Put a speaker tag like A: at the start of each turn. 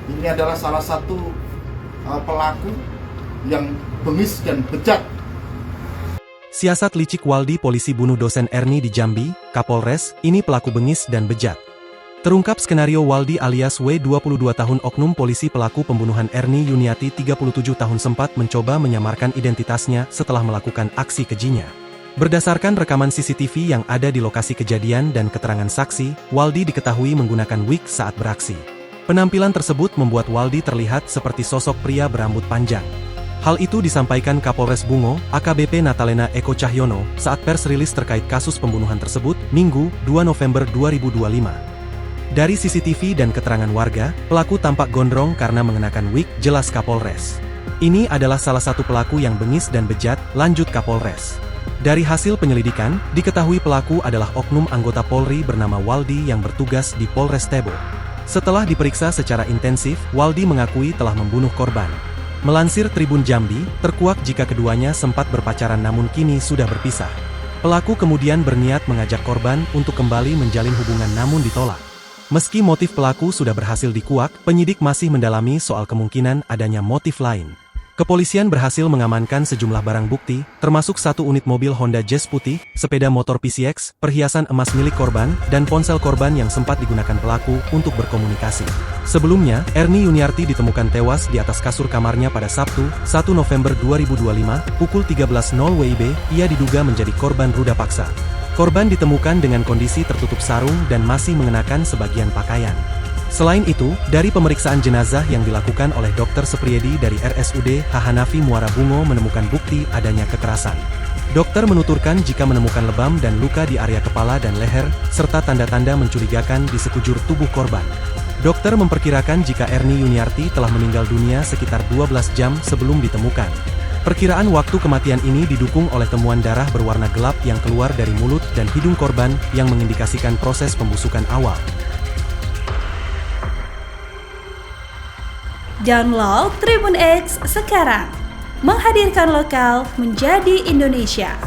A: Ini adalah salah satu pelaku yang bengis dan bejat.
B: Siasat licik Waldi polisi bunuh dosen Erni di Jambi, Kapolres, ini pelaku bengis dan bejat. Terungkap skenario Waldi alias W 22 tahun oknum polisi pelaku pembunuhan Erni Yuniati 37 tahun sempat mencoba menyamarkan identitasnya setelah melakukan aksi kejinya. Berdasarkan rekaman CCTV yang ada di lokasi kejadian dan keterangan saksi, Waldi diketahui menggunakan wig saat beraksi. Penampilan tersebut membuat Waldi terlihat seperti sosok pria berambut panjang. Hal itu disampaikan Kapolres Bungo, AKBP Natalena Eko Cahyono, saat pers rilis terkait kasus pembunuhan tersebut, Minggu, 2 November 2025. Dari CCTV dan keterangan warga, pelaku tampak gondrong karena mengenakan wig, jelas Kapolres. Ini adalah salah satu pelaku yang bengis dan bejat, lanjut Kapolres. Dari hasil penyelidikan, diketahui pelaku adalah oknum anggota Polri bernama Waldi yang bertugas di Polres Tebo. Setelah diperiksa secara intensif, Waldi mengakui telah membunuh korban. Melansir Tribun Jambi, terkuak jika keduanya sempat berpacaran namun kini sudah berpisah. Pelaku kemudian berniat mengajak korban untuk kembali menjalin hubungan namun ditolak. Meski motif pelaku sudah berhasil dikuak, penyidik masih mendalami soal kemungkinan adanya motif lain. Kepolisian berhasil mengamankan sejumlah barang bukti, termasuk satu unit mobil Honda Jazz putih, sepeda motor PCX, perhiasan emas milik korban, dan ponsel korban yang sempat digunakan pelaku untuk berkomunikasi. Sebelumnya, Erni Yuniarti ditemukan tewas di atas kasur kamarnya pada Sabtu, 1 November 2025, pukul 13.00 WIB, ia diduga menjadi korban ruda paksa. Korban ditemukan dengan kondisi tertutup sarung dan masih mengenakan sebagian pakaian. Selain itu, dari pemeriksaan jenazah yang dilakukan oleh Dr. Supriyadi dari RSUD H. Hanafi Muara Bungo menemukan bukti adanya kekerasan. Dokter menuturkan jika menemukan lebam dan luka di area kepala dan leher, serta tanda-tanda mencurigakan di sekujur tubuh korban. Dokter memperkirakan jika Erni Yuniarti telah meninggal dunia sekitar 12 jam sebelum ditemukan. Perkiraan waktu kematian ini didukung oleh temuan darah berwarna gelap yang keluar dari mulut dan hidung korban yang mengindikasikan proses pembusukan awal.
C: Download Tribun X sekarang, menghadirkan lokal menjadi Indonesia.